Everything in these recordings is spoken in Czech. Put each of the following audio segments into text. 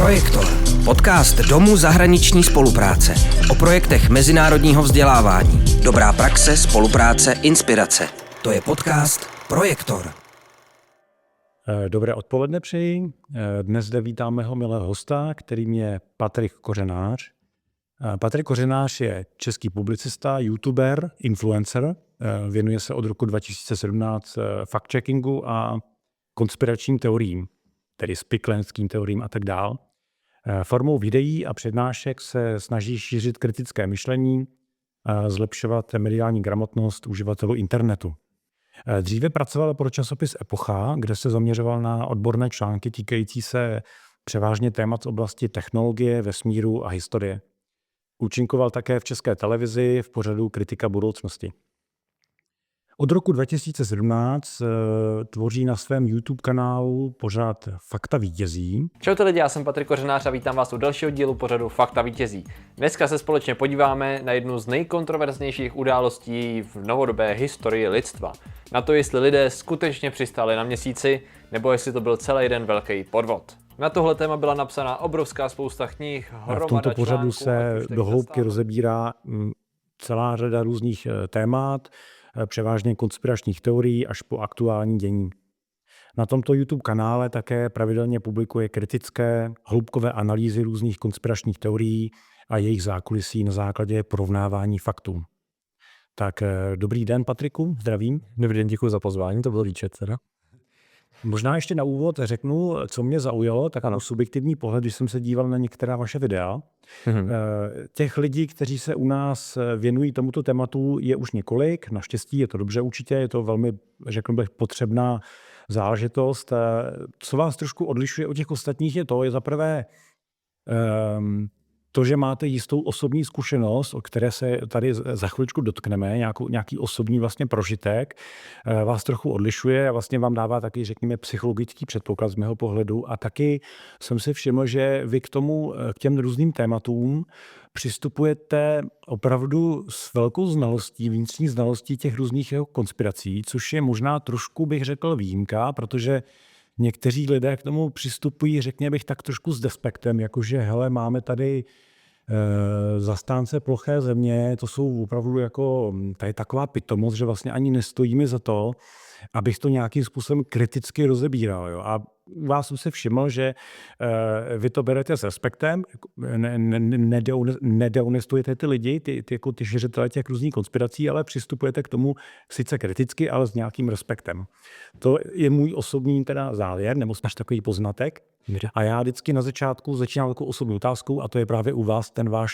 Projektor. Podcast Domu zahraniční spolupráce. O projektech mezinárodního vzdělávání. Dobrá praxe, spolupráce, inspirace. To je podcast Projektor. Dobré odpoledne přeji. Dnes zde vítám mého milého hosta, kterým je Patrik Kořenář. Patrik Kořenář je český publicista, youtuber, influencer. Věnuje se od roku 2017 fact-checkingu a konspiračním teoriím, tedy spiklenským teoriím a tak dál. Formou videí a přednášek se snaží šířit kritické myšlení, zlepšovat mediální gramotnost uživatelů internetu. Dříve pracoval pro časopis Epocha, kde se zaměřoval na odborné články týkající se převážně témat z oblasti technologie, vesmíru a historie. Účinkoval také v České televizi v pořadu Kritika budoucnosti. Od roku 2017 tvoří na svém YouTube kanálu pořad Fakta vítězí. Čaute lidi, já jsem Patrik Kořenář a vítám vás u dalšího dílu pořadu Fakta vítězí. Dneska se společně podíváme na jednu z nejkontroverznějších událostí v novodobé historii lidstva. Na to, jestli lidé skutečně přistáli na měsíci, nebo jestli to byl celý jeden velký podvod. Na tohle téma byla napsaná obrovská spousta knih, hromada v tomto pořadu článků, se do hloubky rozebírá celá řada různých témat, převážně konspiračních teorií až po aktuální dění. Na tomto YouTube kanále také pravidelně publikuje kritické, hloubkové analýzy různých konspiračních teorií a jejich zákulisí na základě porovnávání faktů. Tak dobrý den, Patriku, zdravím. Dobrý den, děkuji za pozvání, to bylo výčet teda. Možná ještě na úvod řeknu, co mě zaujalo, tak ano, subjektivní pohled, když jsem se díval na některá vaše videa. Těch lidí, kteří se u nás věnují tomuto tématu, je už několik. Naštěstí je to dobře určitě, je to velmi, řekl bych, potřebná záležitost. Co vás trošku odlišuje od těch ostatních je to, je zaprvé to, že máte jistou osobní zkušenost, o které se tady za chviličku dotkneme, nějaký osobní vlastně prožitek, vás trochu odlišuje a vlastně vám dává taky, řekněme, psychologický předpoklad z mého pohledu. A taky jsem si všiml, že vy k těm různým tématům přistupujete opravdu s velkou znalostí, vnitřní znalostí těch různých konspirací, což je možná trošku, bych řekl, výjimka, protože někteří lidé k tomu přistupují, řekněme bych, tak trošku s despektem, jakože hele, máme tady zastánce ploché země, to jsou opravdu jako, to je taková pitomost, že vlastně ani nestojíme za to, abych to nějakým způsobem kriticky rozebíral. Jo. A u vás jsem se všiml, že vy to berete s respektem, nedehonestujete ty lidi, ty šiřitele těch různých konspirací, ale přistupujete k tomu sice kriticky, ale s nějakým respektem. To je můj osobní teda závěr, nebo máš takový poznatek. A já vždycky na začátku začínám takovou osobní otázkou, a to je právě u vás ten váš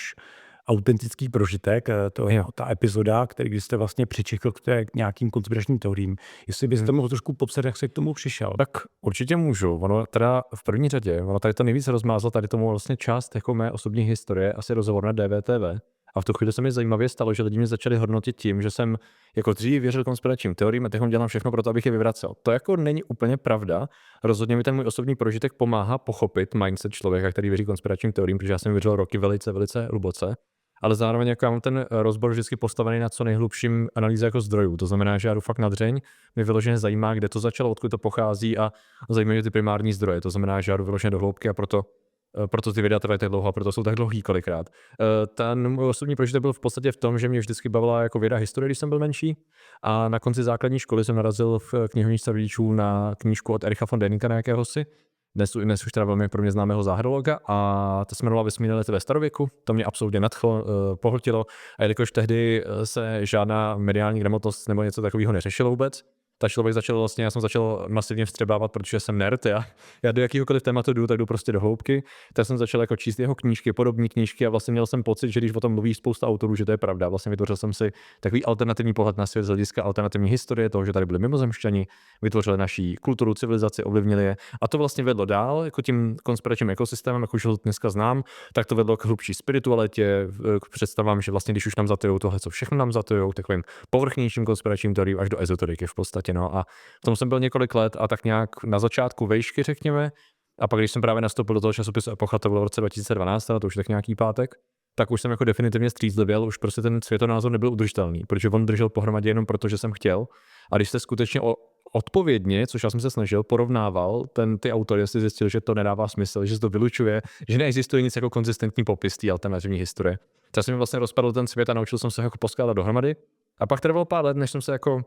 autentický prožitek, to je ta epizoda, kdy jste vlastně přičichl k nějakým konspiračním teoriím. Jestli byste mohl trošku popsat, jak se k tomu přišel. Tak určitě můžu. Ono teda v první řadě, ono tady to nejvíc rozmázlo tady tomu vlastně část jako mé osobní historie, asi rozhovor na DVTV. A v tu chvíli se mi zajímavě stalo, že lidi mě začali hodnotit tím, že jsem jako dřív věřil konspiračním teoriím a teď dělám všechno pro to, abych je vyvracel. To jako není úplně pravda. Rozhodně mi ten můj osobní prožitek pomáhá pochopit mindset člověka, který věří konspiračním teoriím, protože já jsem věřil roky velice hluboce. Ale zároveň jako já mám ten rozbor vždycky postavený na co nejhlubším analýze jako zdrojů. To znamená, že já jdu fakt na dřeň, mě vyloženě zajímá, kde to začalo, odkud to pochází a zajímají ty primární zdroje. To znamená, že já jdu vyloženě do hloubky a proto ty videa trvají tak dlouho a proto jsou tak dlouhý kolikrát. Ten můj osobní prožitek byl v podstatě v tom, že mě vždycky bavila jako věda historie, když jsem byl menší. A na konci základní školy jsem narazil v knihovničce rodičů na knížku od Ericha von Däniken jakéhosi. Dnes už teda velmi pro mě známého záhadologa a to se jmenovalo Vesmírné lety ve starověku. To mě absolutně nadchlo, pohltilo a jelikož tehdy se žádná mediální gramotnost nebo něco takového neřešilo vůbec, ta člověk já jsem začal masivně vstřebávat, protože jsem nerd, já do jakýhokoliv tématu jdu, tak jdu prostě do hloubky, tak jsem začal jako číst jeho knížky, podobné knížky a vlastně měl jsem pocit, že když o tom mluví spousta autorů, že to je pravda. Vlastně vytvořil jsem si takový alternativní pohled na svět z hlediska alternativní historie, toho, že tady byli mimozemšťani, vytvořili naší kulturu, civilizaci, ovlivnili je a to vlastně vedlo dál, jako tím konspiračním ekosystémem, jak už ho dneska znám, tak to vedlo k hlubší spiritualitě, k představám, že vlastně když už nám zatujou tohle, co všechno nám zatujou, takovým povrchnějším konspiračním teoriím až do ezoteriky v podstatě. No a v tom jsem byl několik let a tak nějak na začátku vejšky, řekněme. A pak, když jsem právě nastoupil do toho časopisu Epocha, to bylo v roce 2012, to už tak nějaký pátek, tak už jsem jako definitivně střízlivěl, už prostě ten světonázor nebyl udržitelný, protože on držel pohromadě jenom proto, že jsem chtěl. A když jste skutečně odpovědně, což já jsem se snažil, porovnával ty autory, jestli zjistil, že to nedává smysl, že se to vylučuje, že neexistuje nic jako konzistentní popis té alternativní historie. Tak jsem mi vlastně rozpadl ten svět a naučil jsem se jako poskládat dohromady. A pak trvalo pár let, než jsem se jako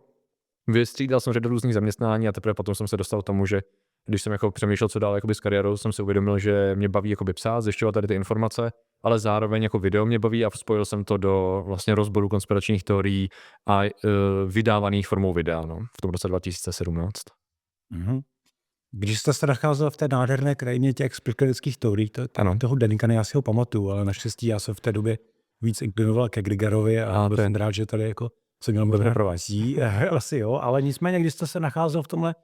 vystřídal jsem do různých zaměstnání a teprve potom jsem se dostal k tomu, že když jsem jako přemýšlel, co dál jakoby s kariérou, jsem si uvědomil, že mě baví jakoby psát, zjišťovat tady ty informace, ale zároveň jako video mě baví a spojil jsem to do vlastně rozboru konspiračních teorií a vydávaných formou videa, no, v tom roce 2017. Mhm. Když jste se nacházel v té nádherné krajině těch spikleneckých teorií, toho Denikana, já si ho pamatuju, ale naštěstí já jsem v té době víc inklinoval ke Grigarovi a byl jsem rád, že tady jako jsem měl možná provází, asi jo, ale nicméně, když jste se nacházel v tomhle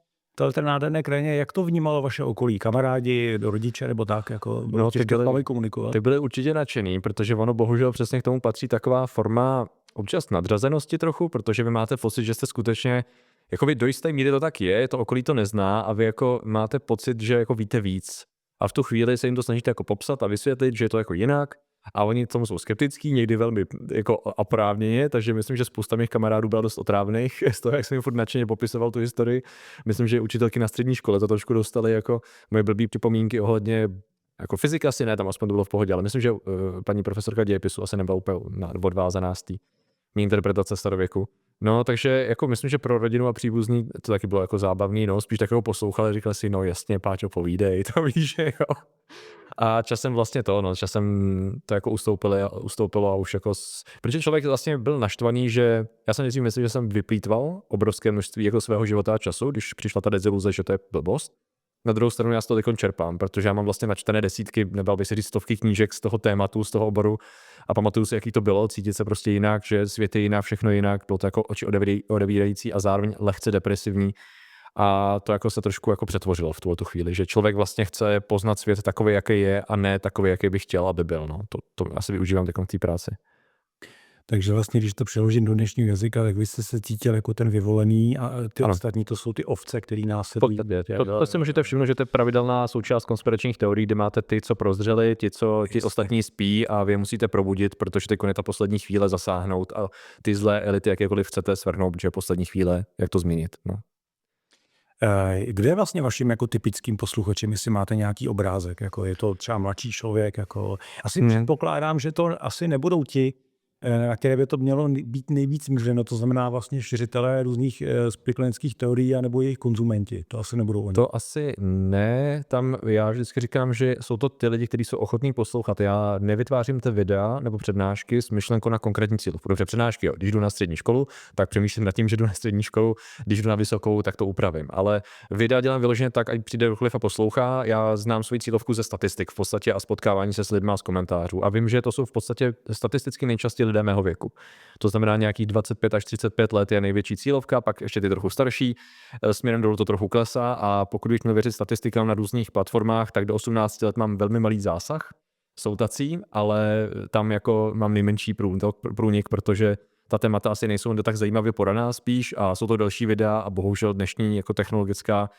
té nádherné krajině, jak to vnímalo vaše okolí, kamarádi, rodiče nebo tak, jako no, těžké komunikovat? Ty byli určitě nadšený, protože ono bohužel přesně k tomu patří taková forma občas nadřazenosti trochu, protože vy máte pocit, že jste skutečně jako vy do jisté míry to tak je, to okolí to nezná a vy jako máte pocit, že jako víte víc. A v tu chvíli se jim to snažíte jako popsat a vysvětlit, že je to jako jinak. A oni tomu jsou skeptický, někdy velmi jako oprávněně, takže myslím, že spousta mých kamarádů byla dost otrávných z toho, jak jsem jim furt nadšeně popisoval tu historii. Myslím, že učitelky na střední škole to trošku dostali jako moje blbý připomínky ohledně jako fyzika asi ne, tam aspoň to bylo v pohodě, ale myslím, že paní profesorka dějepisu asi nebyla úplně odvázaná z té interpretace starověku. No, takže jako myslím, že pro rodinu a příbuzní to taky bylo jako zábavný, no, spíš takovou poslouchali, říkali si, no jasně, Páťo, povídej, to víš, jo. A časem vlastně časem to jako ustoupilo a už jako, protože člověk vlastně byl naštvaný, že já jsem nejdřív myslel, že jsem vyplýtval obrovské množství jako svého života a času, když přišla ta deziluze, že to je blbost. Na druhou stranu já z toho teď čerpám, protože já mám vlastně načtené desítky, nebal bych si říct stovky knížek z toho tématu, z toho oboru a pamatuju si, jaký to bylo, cítit se prostě jinak, že svět je jinak, všechno jinak, bylo to jako oči odevírající a zároveň lehce depresivní. A to jako se trošku jako přetvořilo v tu chvíli, že člověk vlastně chce poznat svět takový, jaký je a ne takový, jaký by chtěl, aby byl. No. To asi využívám v té práci. Takže vlastně, když to přeložím do dnešního jazyka, tak vy jste se cítil jako ten vyvolený a ty ostatní to jsou ty ovce, který následují. To si můžete všimnout, že to je pravidelná součást konspiračních teorií, kde máte ty, co prozřeli, ti ostatní spí a vy musíte probudit, protože teď je ta poslední chvíle zasáhnout a ty zlé elity jakékoliv chcete svrhnout, protože je poslední chvíle, jak to změnit. No. Kdo je vlastně vaším jako typickým posluchačem, jestli máte nějaký obrázek, jako je to třeba mladší člověk, jako asi předpokládám, že to asi nebudou ti, na které by to mělo být nejvíc mířeno, to znamená vlastně šiřitelé různých spiklenských teorií anebo jejich konzumenti. To asi nebudou oni. To asi ne, tam já vždycky říkám, že jsou to ty lidi, kteří jsou ochotní poslouchat. Já nevytvářím ty videa nebo přednášky s myšlenkou na konkrétní cíl. Dobře, přednášky, jo. Když jdu na střední školu, tak přemýšlím nad tím, že jdu na střední školu, když jdu na vysokou, tak to upravím. Ale videa dělám vyloženě tak, ať přijde kdokoliv a poslouchá. Já znám svoji cílovku ze statistik v podstatě a z potkávání se s lidmi z komentářů. A vím, že to jsou v podstatě statisticky nejčastěji lidé mého věku. To znamená nějakých 25 až 35 let je největší cílovka, pak ještě ty trochu starší, směrem dolů to trochu klesá a pokud bych měl věřit statistikám na různých platformách, tak do 18 let mám velmi malý zásah, jsou tací, ale tam jako mám nejmenší průnik, protože ta témata asi nejsou tak zajímavě podaná spíš a jsou to další videa a bohužel dnešní jako technologická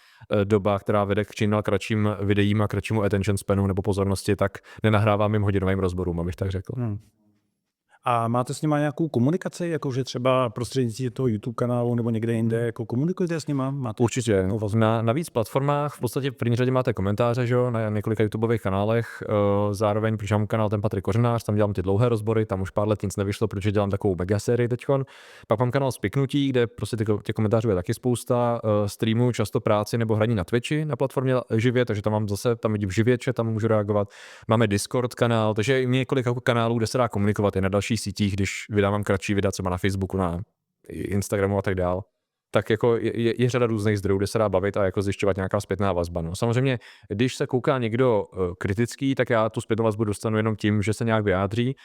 doba, která vede k čím dál kratším videím a kratšímu attention spanu nebo pozornosti, tak nenahrávám jim hodinovým rozborům, abych tak řekl. A máte s nima nějakou komunikaci, jakože třeba prostřednictvím toho YouTube kanálu nebo někde jinde, jako komunikujete s nima? Máte určitě. Na víc platformách v podstatě v první řadě máte komentáře, že? Na několika YouTubeových kanálech. Zároveň, protože mám kanál ten Patrik Kořenář, tam dělám ty dlouhé rozbory, tam už pár let nic nevyšlo, protože dělám takovou megasérii teďkon. Pak mám kanál Spiknutí, kde prostě těch komentářů je taky spousta. Streamu často práci nebo hraní na Twitchi na platformě živě, takže tam vidím živě, tam můžu reagovat. Máme Discord kanál, takže i několik kanálů, kde se dá komunikovat i na další sítích, když vydávám kratší videa, třeba na Facebooku, na Instagramu a tak dál, tak jako je řada různých zdrojů, kde se dá bavit a jako zjišťovat nějaká zpětná vazba. No. Samozřejmě, když se kouká někdo kritický, tak já tu zpětnou vazbu dostanu jenom tím, že se nějak vyjádří.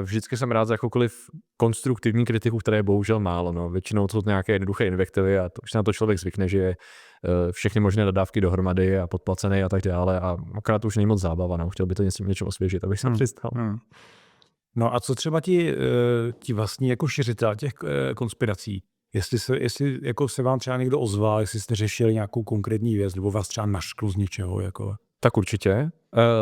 Vždycky jsem rád za jakoukoliv konstruktivní kritiku, které je bohužel málo. No. Většinou to jsou nějaké jednoduché invektivy a to už se na to člověk zvykne, že je všechny možné dodávky dohromady a podplacené a tak dále a akorát už není moc zábava. No. Chtěl by to něčem osvěžit, abych se přistal. No a co třeba ti vlastní jako šiřitel těch konspirací? Jestli jako se vám třeba někdo ozval, jestli jste řešili nějakou konkrétní věc, nebo vás třeba naškl z něčeho? Jako... Tak určitě.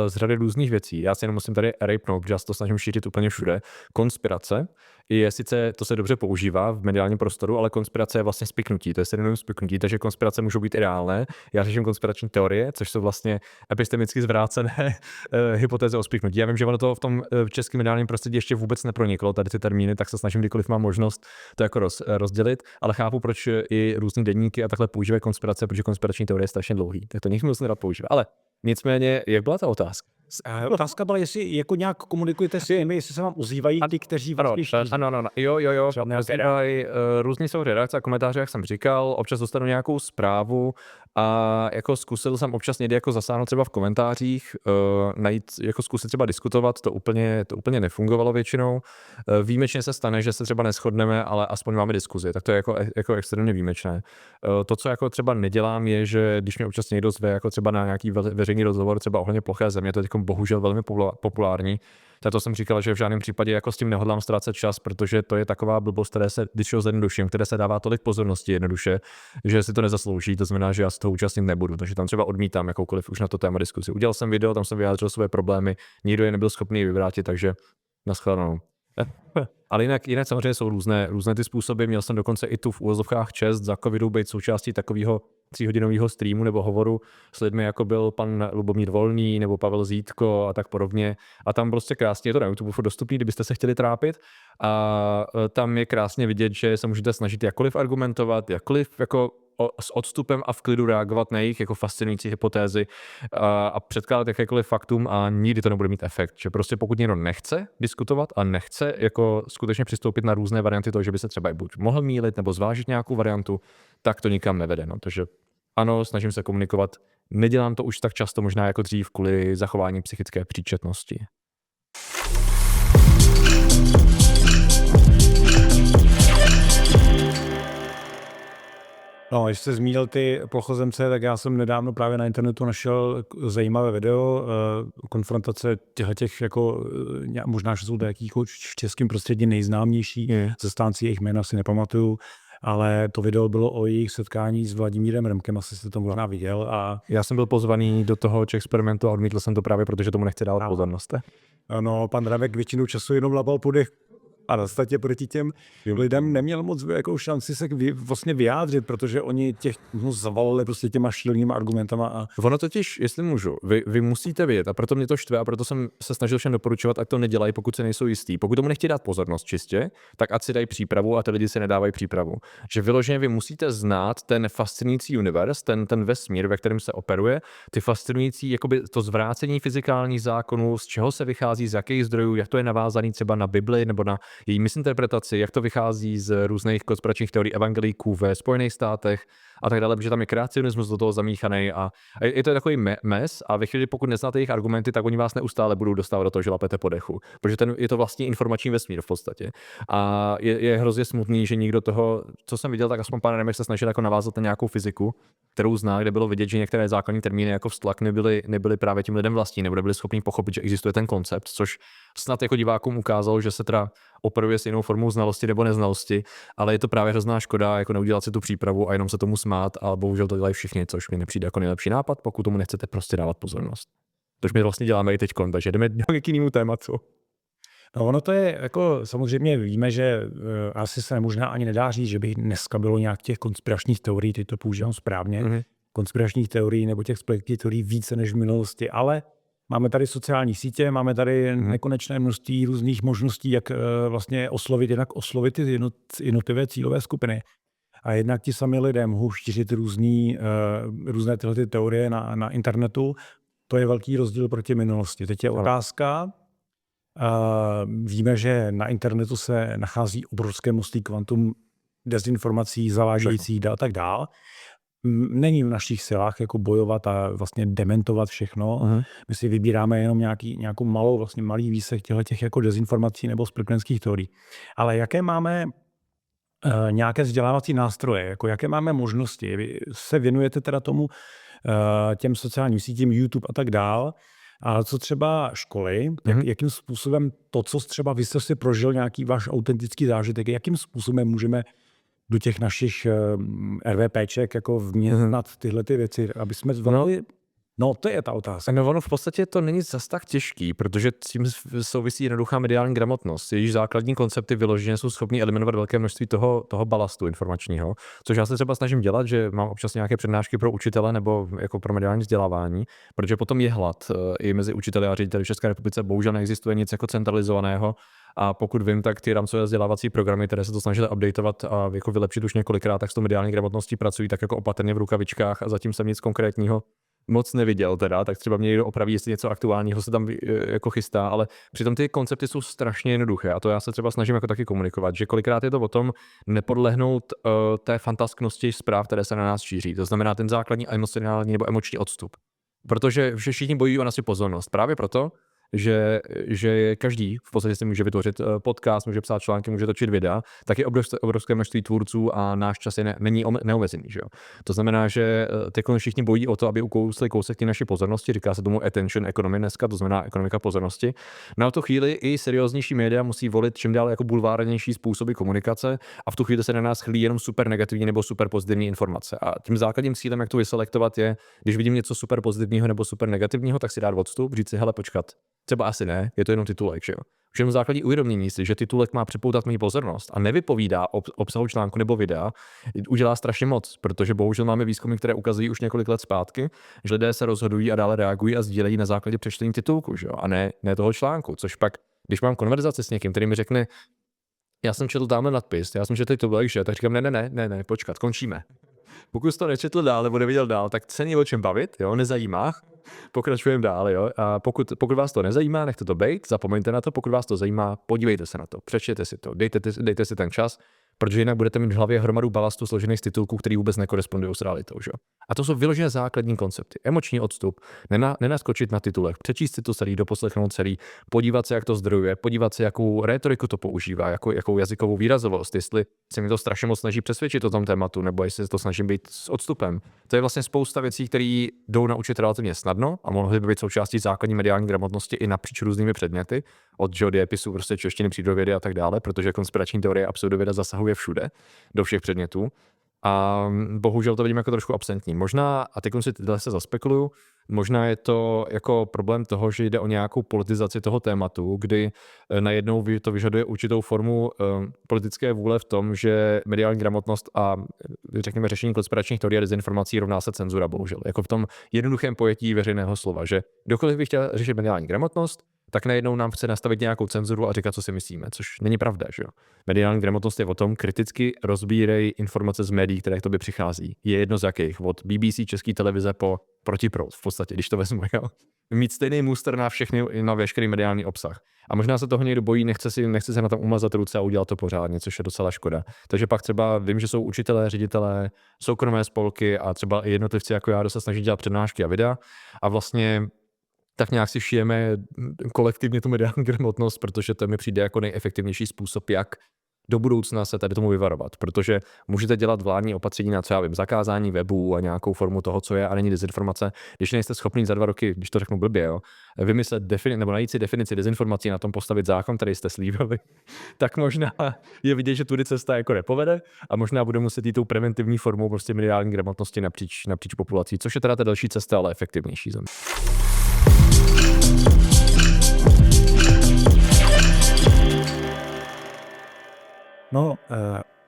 Z řady různých věcí. Já si jenom musím tady rejpnout, protože já se to snažím šířit úplně všude. Konspirace je sice, to se dobře používá v mediálním prostoru, ale konspirace je vlastně spiknutí, to je synonym spiknutí, takže konspirace můžou být i reálné. Já řeším konspirační teorie, což jsou vlastně epistemicky zvrácené hypotézy o spiknutí. Já vím, že ono to v tom českém mediálním prostředí ještě vůbec neproniklo, tady ty termíny, tak se snažím, kdykoliv mám možnost to jako rozdělit, ale chápu, proč i různý deníky a takhle používají konspirace, protože konspirační teorie je strašně dlouhý. Tak to nikdo moc nerad používá. Ale nicméně, jak byla ta otázka? Otázka byla, jestli jako nějak komunikujete s nimi, jestli se vám ozývají ty, kteří vlastně šíří. Ano, jo. Různě jsou redakce a komentáře, jak jsem říkal, občas dostanu nějakou zprávu a jako zkusil jsem občas někdy jako zasáhnout třeba v komentářích, najít, jako zkusit třeba diskutovat, to úplně nefungovalo většinou. Výjimečně se stane, že se třeba neshodneme, ale aspoň máme diskuzi, tak to je jako extrémně výjimečné. To, co jako třeba nedělám, je, že když mě občas někdo zve jako třeba na nějaký veřejný rozhovor, třeba ohledně ploché země, to je bohužel velmi populární. Tak to jsem říkal, že v žádném případě jako s tím nehodlám ztrácet čas, protože to je taková blbost, které se, když ho zjednoduším, které se dává tolik pozornosti jednoduše, že si to nezaslouží, to znamená, že já z toho účastnit nebudu, takže tam třeba odmítám jakoukoliv už na to téma diskusi. Udělal jsem video, tam jsem vyjádřil své problémy, nikdo je nebyl schopný vyvrátit, takže nashledanou. Ale jinak samozřejmě jsou různé ty způsoby. Měl jsem dokonce i tu v úvozovkách čest za covidu být součástí takového 3hodinového streamu nebo hovoru s lidmi, jako byl pan Lubomír Volný nebo Pavel Zítko a tak podobně. A tam prostě krásně je to na YouTube dostupný, kdybyste se chtěli trápit. A tam je krásně vidět, že se můžete snažit jakkoliv argumentovat, jakkoliv jako s odstupem a v klidu reagovat na jejich jako fascinující hypotézy a předkládat jakékoliv faktum a nikdy to nebude mít efekt. Že prostě pokud někdo nechce diskutovat a nechce jako skutečně přistoupit na různé varianty toho, že by se třeba buď mohl mýlit nebo zvážit nějakou variantu, tak to nikam nevede. No. Takže ano, snažím se komunikovat. Nedělám to už tak často, možná jako dřív, kvůli zachování psychické příčetnosti. No, když jste zmínil ty plochozemce, tak já jsem nedávno právě na internetu našel zajímavé video, konfrontace těch jako, možná, že jsou to jaký v českém prostředí nejznámější, zastánci jejich jména si nepamatuju, ale to video bylo o jejich setkání s Vladimírem Remkem, asi jste to možná viděl. A já jsem byl pozvaný do toho experimentu a odmítl jsem to právě, protože tomu nechci dát pozornost. No, pan Remek většinu času jenom lapal po dech. A na statě proti těm lidem neměl moc jako šanci se vlastně vyjádřit, protože oni těch zavalili prostě těma šílenýma argumentama. A... Ono totiž, jestli můžu, vy musíte vědět a proto mě to štve a proto jsem se snažil všem doporučovat, ať to nedělají, pokud se nejsou jistí. Pokud tomu nechtějí dát pozornost čistě, tak ať si dají přípravu a ty lidi si nedávají přípravu. Že vyloženě vy musíte znát ten fascinující univerz, ten vesmír, ve kterém se operuje, ty fascinující jakoby to zvrácení fyzikálních zákonů, z čeho se vychází, z jakých zdrojů, jak to je navázané třeba na Bibli nebo na její misinterpretaci, jak to vychází z různých konspiračních teorií evangelíků ve Spojených státech a tak dále, protože tam je kreacionismus do toho zamíchaný a je to takový mes a ve chvíli, pokud neznáte jejich argumenty, tak oni vás neustále budou dostávat do toho, že lapete po dechu, protože je to vlastně informační vesmír v podstatě. A je hrozně smutný, že nikdo toho, co jsem viděl, tak aspoň pan Remek se snažil jako navázat na nějakou fyziku, kterou zná, kde bylo vidět, že některé základní termíny jako vztlak nebyly právě tím lidem vlastní, nebo nebyli schopni pochopit, že existuje ten koncept, což snad jako divákům ukázalo, že se teda operuje s jinou formou znalosti nebo neznalosti, ale je to právě hrozná škoda, jako neudělat si tu přípravu a jenom se tomu smát, ale bohužel to dělají všichni, což mi nepřijde jako nejlepší nápad, pokud tomu nechcete prostě dávat pozornost. Tož my vlastně děláme i teďkon, takže jdeme k jinému tématu. No ono to je, jako samozřejmě víme, že asi se možná ani nedá říct, že by dneska bylo nějak těch konspiračních teorií, teď to používám správně, konspiračních teorií nebo těch spletných teorií více než v minulosti, ale máme tady sociální sítě, máme tady nekonečné množství různých možností, jak vlastně jednak oslovit ty jednotlivé cílové skupiny. A jednak ti sami lidé mohou šířit různé tyhle ty teorie na internetu. To je velký rozdíl proti minulosti. Teď je otázka, víme, že na internetu se nachází obrovské množství kvantum dezinformací, zavádějících a tak dál. Není v našich silách jako bojovat a vlastně dementovat všechno. My si vybíráme jenom nějakou malý výsek těch jako dezinformací nebo spiklenských teorií. Ale jaké máme nějaké vzdělávací nástroje, jako jaké máme možnosti? Vy se věnujete teda tomu těm sociálním sítím, YouTube a tak dál, ale co třeba školy, jakým způsobem to, co třeba vy jste si prožil nějaký váš autentický zážitek, jakým způsobem můžeme do těch našich RVPček jako vměnat tyhle ty věci, aby jsme zvládli No, to je ta otázka. No ono v podstatě to není zas tak těžký, protože s tím souvisí jednoduchá mediální gramotnost. Jejíž základní koncepty vyloženě jsou schopni eliminovat velké množství toho balastu informačního, což já se třeba snažím dělat, že mám občas nějaké přednášky pro učitele nebo jako pro mediální vzdělávání, protože potom je hlad i mezi učiteli a řediteli v České republice. Bohužel neexistuje nic jako centralizovaného. A pokud vím, tak ty rámcové vzdělávací programy, které se to snažily updateovat a jako vylepšit už několikrát, tak s tou mediální gramotností pracují tak jako opatrně v rukavičkách a zatím jsem nic konkrétního moc neviděl teda, tak třeba mě někdo opraví, jestli něco aktuálního se tam jako chystá, ale přitom ty koncepty jsou strašně jednoduché a to já se třeba snažím jako taky komunikovat, že kolikrát je to o tom nepodlehnout té fantasknosti zpráv, které se na nás šíří. To znamená ten základní emocionální nebo emoční odstup. Protože všichni bojují o naši pozornost. Právě proto, že každý v podstatě si může vytvořit podcast, může psát články, může točit videa, tak je obrovské množství tvůrců a náš čas není neomezený. Že jo? To znamená, že teď všichni bojí o to, aby ukousli kousek té naší pozornosti, říká se tomu attention economy dneska, to znamená ekonomika pozornosti. Na tu chvíli i serióznější média musí volit čím dál jako bulvárnější způsoby komunikace a v tu chvíli se na nás chlí jenom super negativní nebo super pozitivní informace. A tím základním cílem, jak to vyselektovat, je, když vidím něco super pozitivního nebo super negativního, tak si dát odstup, říct si, hele, počkat. Třeba asi ne, je to jenom titulek, že jo. Už jenom základní uvědomění si, že titulek má připoutat mou pozornost a nevypovídá obsahu článku nebo videa, udělá strašně moc, protože bohužel máme výzkumy, které ukazují už několik let zpátky, že lidé se rozhodují a dále reagují a sdílejí na základě přečtení titulku, že jo, a ne toho článku, což pak, když mám konverzaci s někým, který mi řekne, já jsem četl tamhle nadpis, já jsem četl titulek, že, tak říkám, ne, počkat, končíme. Pokud jsi to nečetl dál nebo neviděl dál, tak se není o čem bavit, jo, nezajímá. Pokračujeme dál, jo. A pokud vás to nezajímá, nechte to bejt, zapomeňte na to, pokud vás to zajímá, podívejte se na to, přečtěte si to, dejte si ten čas, protože jinak budete mít v hlavě hromadu balastu složených z titulků, který vůbec nekorespondují s realitou, že? A to jsou vyložené základní koncepty. Emoční odstup, nenaskočit na titulek, přečíst si to celý, doposlechnout celý, podívat se, jak to zdrojuje, podívat se, jakou rétoriku to používá, jakou jazykovou výrazovost, jestli se mi to strašně moc snaží přesvědčit o tom tématu, nebo jestli to snažím být s odstupem. To je vlastně spousta věcí, které jdou naučit relativně snadno a mohly by být součástí základní mediální gramotnosti i napříč různými předměty, od dějepisu, prostě češtiny, přírodovědy a tak dále, protože konspirační teorie a pseudověda zasahuje všude, do všech předmětů. A bohužel to vidím jako trošku absentní. Možná, a teď si tyhle se zaspekuluju, možná je to jako problém toho, že jde o nějakou politizaci toho tématu, kdy najednou to vyžaduje určitou formu politické vůle v tom, že mediální gramotnost a řekněme řešení konspiračních teorií a dezinformací rovná se cenzura, bohužel. Jako v tom jednoduchém pojetí veřejného slova, že kdokoliv by chtěl řešit mediální gramotnost, tak najednou nám chce nastavit nějakou cenzuru a říkat, co si myslíme, což není pravda, že jo. Mediální gramotnost je o tom, kriticky rozbírej informace z médií, které k tobě přichází. Je jedno z jakých, od BBC, České televize po protiproud, v podstatě, když to vezmu, jo. Mít stejný muster na všechny, na veškerý mediální obsah. A možná se toho někdo bojí, nechce se na tom umazat ruce a udělat to pořádně, což je docela škoda. Takže pak třeba vím, že jsou učitelé, ředitelé, soukromé spolky a třeba i jednotlivci jako já, kdo se snaží dělat přednášky a videa a vlastně tak nějak si šijeme kolektivně tu mediální gramotnost, protože to mi přijde jako nejefektivnější způsob, jak do budoucna se tady tomu vyvarovat, protože můžete dělat vládní opatření na třeba zakázání webů a nějakou formu toho, co je a není dezinformace, když nejste schopni za 2 roky, když to řeknu blbě, jo, vymyslet nebo najít si definici dezinformací, na tom postavit zákon, který jste slíbili, tak možná je vidět, že tudy cesta jako nepovede a možná bude muset jít tou preventivní formou prostě mediální gramotnosti napříč populací, což je teda ta další cesta, ale efektivnější za mě. No,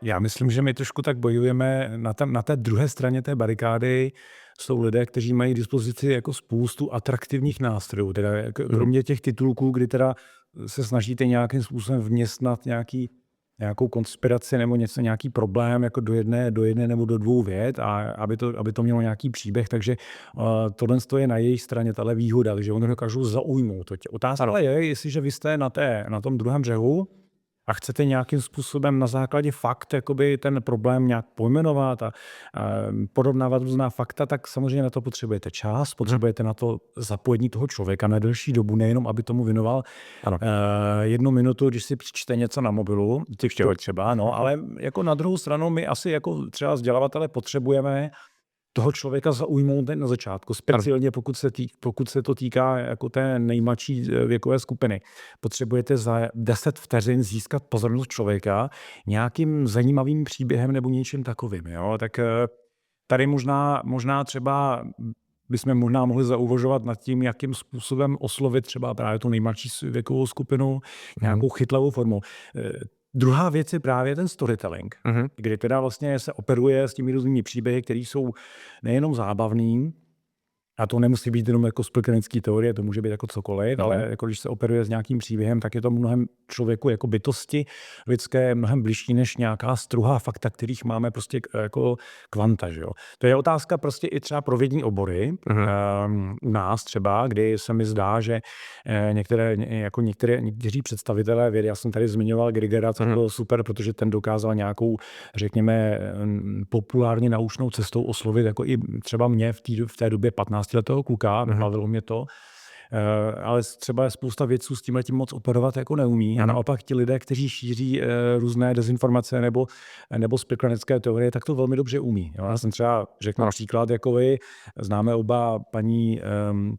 já myslím, že my trošku tak bojujeme na té druhé straně té barikády. Jsou lidé, kteří mají k dispozici jako spoustu atraktivních nástrojů, teda kromě těch titulků, kdy teda se snažíte nějakým způsobem vměstnat nějakou konspiraci nebo nějaký problém jako do jedné nebo do 2 vět a aby to mělo nějaký příběh, takže tohle je na jejich straně, tahle výhoda, takže oni dokážou zaujmout. Otázka je, jestliže vy jste na tom druhém břehu a chcete nějakým způsobem na základě fakt jakoby ten problém nějak pojmenovat a porovnávat různá fakta, tak samozřejmě na to potřebujete čas, potřebujete na to zapojení toho člověka na delší dobu, nejenom aby tomu věnoval 1 minutu, když si přečte něco na mobilu, třeba, no, ale jako na druhou stranu my asi jako třeba vzdělavatele potřebujeme toho člověka zaujmout na začátku, speciálně pokud se to týká jako té nejmladší věkové skupiny. Potřebujete za 10 vteřin získat pozornost člověka nějakým zajímavým příběhem nebo něčím takovým. Jo? Tak tady možná třeba bychom možná mohli zauvažovat nad tím, jakým způsobem oslovit třeba právě tu nejmladší věkovou skupinu nějakou chytlavou formou. Druhá věc je právě ten storytelling, kdy teda vlastně se operuje s těmi různými příběhy, které jsou nejenom zábavný, a to nemusí být jenom jako spolkanické teorie, to může být jako cokoliv, ale jako když se operuje s nějakým příběhem, tak je to mnohem člověku jako bytosti lidské mnohem bližší než nějaká struhá fakta, kterých máme prostě jako kvanta. Že jo? To je otázka prostě i třeba pro vědní obory u nás třeba, kdy se mi zdá, že někteří představitelé vědy, já jsem tady zmiňoval Grigera, co bylo super, protože ten dokázal nějakou, řekněme, populárně naučnou cestou oslovit jako i třeba mě v té době 15letého kluka, bavilo mě to, ale třeba spousta vědců s tímhletím moc operovat jako neumí. A naopak ti lidé, kteří šíří různé dezinformace nebo spiklenecké teorie, tak to velmi dobře umí. Jo? Já jsem třeba řekl příklad, jako vy, známe oba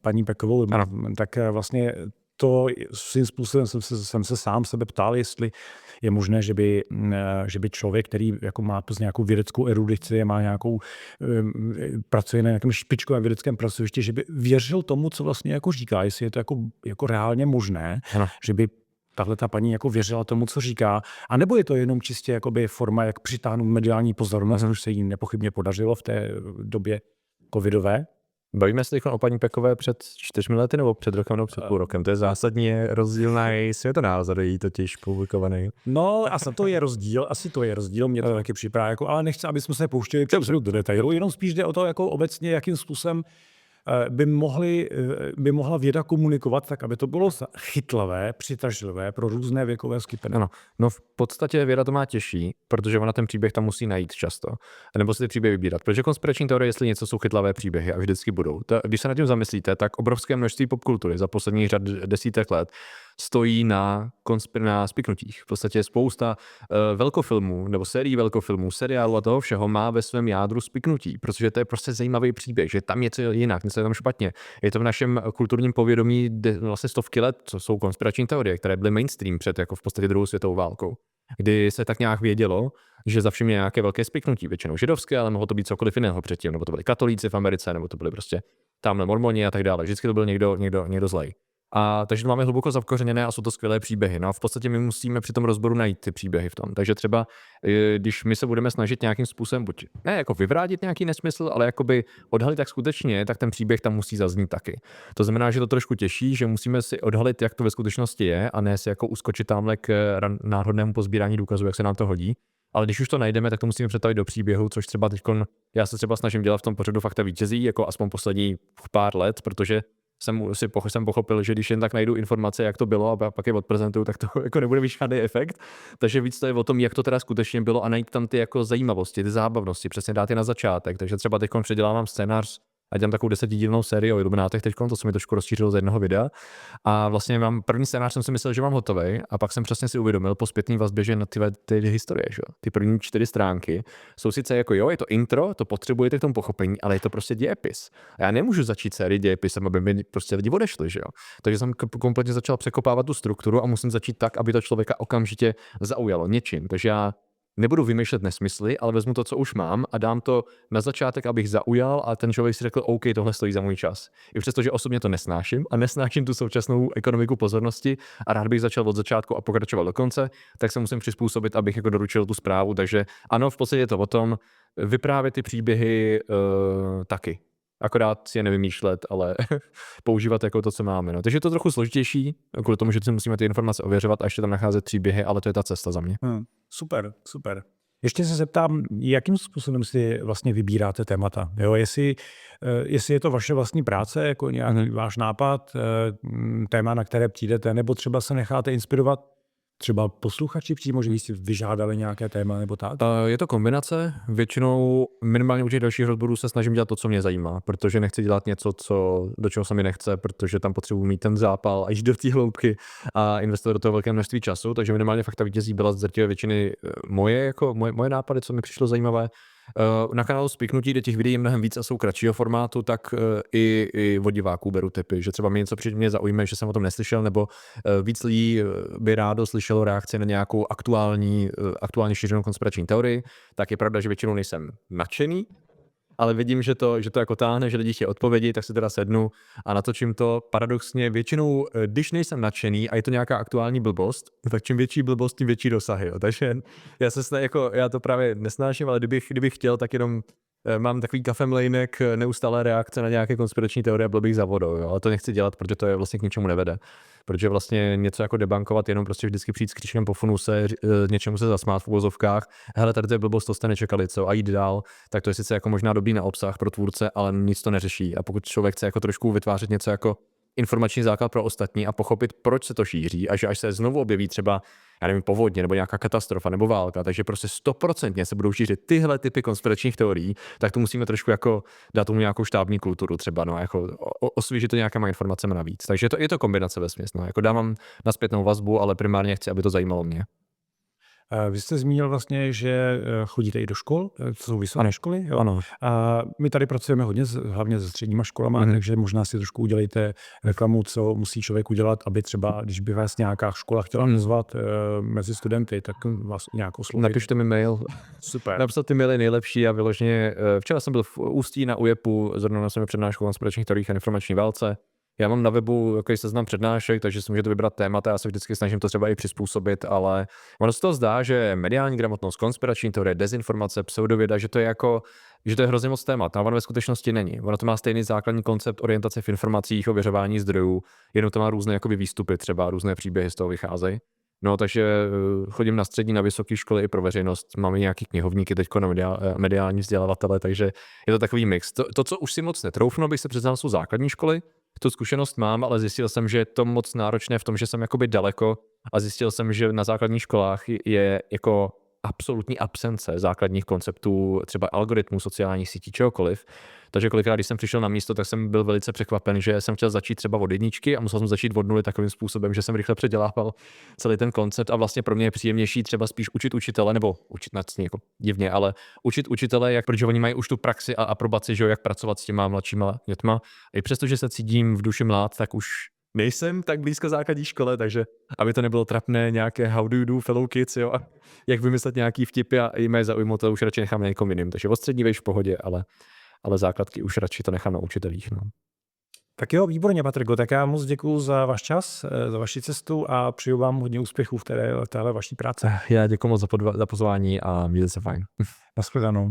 paní Pekovou, tak vlastně to svým způsobem jsem se sám sebe ptal, jestli je možné, že by člověk, který jako má nějakou vědeckou erudici, má nějakou, pracuje na nějakém špičkovém vědeckém pracovišti, že by věřil tomu, co vlastně jako říká, jestli je to jako reálně možné, že by tahle ta paní jako věřila tomu, co říká, a nebo je to jenom čistě jakoby forma, jak přitáhnout mediální pozornost, což se jí nepochybně podařilo v té době covidové. Bavíme se teď o paní Pekové před 4 lety nebo před rokem nebo před půl rokem? To je zásadně rozdílný světonázor, její totiž publikovaný. No, asi to je rozdíl, mě to taky připadá, jako, ale nechci, aby jsme se pouštěli do detailu, jenom spíš jde o to, jako obecně, jakým způsobem by mohla věda komunikovat tak, aby to bylo chytlavé, přitažlivé pro různé věkové skupiny. Ano. No v podstatě věda to má těžší, protože ona ten příběh tam musí najít často. Nebo si ty příběhy vybírat. Protože konspirační teorie, jestli něco jsou chytlavé příběhy a vždycky budou. Když se nad tím zamyslíte, tak obrovské množství popkultury za posledních řad desítek let stojí na spiknutích. V podstatě spousta velkofilmů nebo sérií velkofilmů, seriálů a toho všeho má ve svém jádru spiknutí, protože to je prostě zajímavý příběh, že tam něco jinak, něco je tam špatně. Je to v našem kulturním povědomí vlastně stovky let, co jsou konspirační teorie, které byly mainstream před jako v podstatě druhou světovou válkou, kdy se tak nějak vědělo, že za všem je nějaké velké spiknutí, většinou židovské, ale mohlo to být cokoliv jiného předtím, nebo to byli katolíci v Americe, nebo to byli prostě tamhle mormoni a tak dále. Vždycky to byl někdo zlej. A takže to máme hluboko zakořeněné a jsou to skvělé příběhy. No a v podstatě my musíme při tom rozboru najít ty příběhy v tom. Takže třeba, když my se budeme snažit nějakým způsobem, buď ne jako vyvrátit nějaký nesmysl, ale jakoby odhalit, jak skutečně, tak ten příběh tam musí zaznít taky. To znamená, že to trošku těžší, že musíme si odhalit, jak to ve skutečnosti je, a ne si jako uskočit tamhle k náhodnému pozbírání důkazů, jak se nám to hodí. Ale když už to najdeme, tak to musíme přetavit do příběhu, což třeba já se třeba snažím dělat v tom pořadu Fakta vítězí, jako aspoň poslední pár let, protože jsem pochopil, že když jen tak najdu informace, jak to bylo, a pak je odprezentuju, tak to jako nebude mít žádný efekt. Takže víc to je o tom, jak to teda skutečně bylo, a najít tam ty jako zajímavosti, ty zábavnosti, přesně dát je na začátek. Takže třeba teď předělávám scénář a dělám takovou 10dílnou sérii o Illuminátech teď, to se mi trošku rozšířilo z jednoho videa. A vlastně mám první scénář, jsem si myslel, že mám hotový, a pak jsem přesně si uvědomil po zpětné vazbě, že na ty historie, že? Ty první 4 stránky jsou sice jako je to intro, to potřebujete k tomu pochopení, ale je to prostě dějepis. A já nemůžu začít sérii dějepisem, aby mi prostě lidi odešli, že jo. Takže jsem kompletně začal překopávat tu strukturu a musím začít tak, aby to člověka okamžitě zaujalo něčím. Takže já nebudu vymýšlet nesmysly, ale vezmu to, co už mám, a dám to na začátek, abych zaujal, a ten člověk si řekl, OK, tohle stojí za můj čas. I přesto, že osobně to nesnáším tu současnou ekonomiku pozornosti a rád bych začal od začátku a pokračoval do konce, tak se musím přizpůsobit, abych jako doručil tu zprávu. Takže ano, v podstatě je to o tom vyprávět ty příběhy taky. Akorát si je nevymýšlet, ale používat jako to, co máme. No. Takže je to trochu složitější, kvůli tomu, že si musíme ty informace ověřovat a ještě tam nacházet příběhy, ale to je ta cesta za mě. Super. Ještě se zeptám, jakým způsobem si vlastně vybíráte témata? Jo, jestli je to vaše vlastní práce, jako nějaký váš nápad, téma, na které přijdete, nebo třeba se necháte inspirovat třeba posluchači přímo, že si vyžádali nějaké téma nebo tak? Je to kombinace. Většinou minimálně u těch dalších rozborů se snažím dělat to, co mě zajímá, protože nechci dělat něco, do čeho se mi nechce, protože tam potřebuji mít ten zápal a jít do té hloubky a investovat do toho velké množství času. Takže minimálně Fakta vítězí byla z drtivé většiny moje nápady, co mi přišlo zajímavé. Na kanálu Spiknutí, kde těch videí je mnohem víc a jsou kratšího formátu, tak i od diváků beru tipy, že třeba mě něco mě zaujme, že jsem o tom neslyšel, nebo víc lidí by rádo slyšelo reakce na nějakou aktuálně šířenou konspirační teorii, tak je pravda, že většinou nejsem nadšený, ale vidím, že to jako táhne, že lidi chtějí odpovědi, tak si teda sednu a natočím to. Paradoxně většinou, když nejsem nadšený a je to nějaká aktuální blbost, tak čím větší blbost, tím větší dosahy. Jo. Takže já to právě nesnáším, ale kdybych chtěl, tak jenom mám takový kafemlejnek, neustále reakce na nějaké konspirační teorie, byl bych za vodou, jo. Ale to nechci dělat, protože to je vlastně k ničemu nevede. Protože vlastně něco jako debankovat, jenom prostě vždycky přijít s kříčkem po funuse, něčemu se zasmát v uvozovkách, hele, tady to je blbost, to jste nečekali, co, a jít dál, tak to je sice jako možná dobrý na obsah pro tvůrce, ale nic to neřeší. A pokud člověk chce jako trošku vytvářet něco jako informační základ pro ostatní a pochopit, proč se to šíří a že až se znovu objeví třeba, já nevím, povodně nebo nějaká katastrofa nebo válka, takže prostě 100% se budou šířit tyhle typy konspiračních teorií, tak to musíme trošku jako dát tomu nějakou štábní kulturu třeba, no, jako osvěžit to nějakýma informacemi navíc. Takže je to kombinace vesměs, no, jako dávám na zpětnou vazbu, ale primárně chci, aby to zajímalo mě. Vy jste zmínil vlastně, že chodíte i do škol, to jsou vysoké školy. Jo? Ano. A my tady pracujeme hodně, hlavně se středníma školama, takže možná si trošku udělejte reklamu, co musí člověk udělat, aby třeba, když by vás nějaká škola chtěla nazvat mezi studenty, tak vás nějak oslovit. Napište mi mail. Super. Napsat ty maily nejlepší a vyloženě. Včera jsem byl v Ústí na UJEPu, zrovna jsem přednášku o konspiračních teoriích a informační válce. Já mám na webu takový seznam přednášek, takže si můžete vybrat témata, já se vždycky snažím to třeba i přizpůsobit, ale ono se to zdá, že mediální gramotnost, konspirační teorie, dezinformace, pseudověda, že to je hrozně moc témat, a ono ve skutečnosti není. Ono to má stejný základní koncept orientace v informacích, ověřování zdrojů, jenom to má různé jakoby výstupy, třeba různé příběhy z toho vycházejí. No, takže chodím na střední, na vysoké školy i pro veřejnost. Máme nějaký knihovníky teďko na mediální vzdělavatele, takže je to takový mix. To, co už si moc netroufnu, bych se přiznal, jsou základní školy. Tu zkušenost mám, ale zjistil jsem, že je to moc náročné v tom, že jsem jakoby daleko a zjistil jsem, že na základních školách je jako absolutní absence základních konceptů, třeba algoritmů, sociálních sítí, čehokoliv. Takže kolikrát, když jsem přišel na místo, tak jsem byl velice překvapen, že jsem chtěl začít třeba od jedničky a musel jsem začít od nuly takovým způsobem, že jsem rychle předělával celý ten koncept a vlastně pro mě je příjemnější třeba spíš učit učitele, nebo učit jako divně, ale učit učitele, protože oni mají už tu praxi a aprobaci, že jo, jak pracovat s těma mladšíma dětma. I přesto, že se cítím v duši mlád, tak už nejsem tak blízko základní škole, takže aby to nebylo trapné, nějaké how do you do fellow kids, jo, a jak vymyslet nějaký vtipy a jim je zaujmout, to už radši nechám na někom jiným. Takže od střední vejš v pohodě, ale základky už radši to nechám na učitelích. No. Tak jo, výborně, Patriku, tak já moc děkuju za váš čas, za vaši cestu a přeju vám hodně úspěchů v téhle vaší práci. Já děkuji moc za pozvání a mějte se fajn. Naschledanou.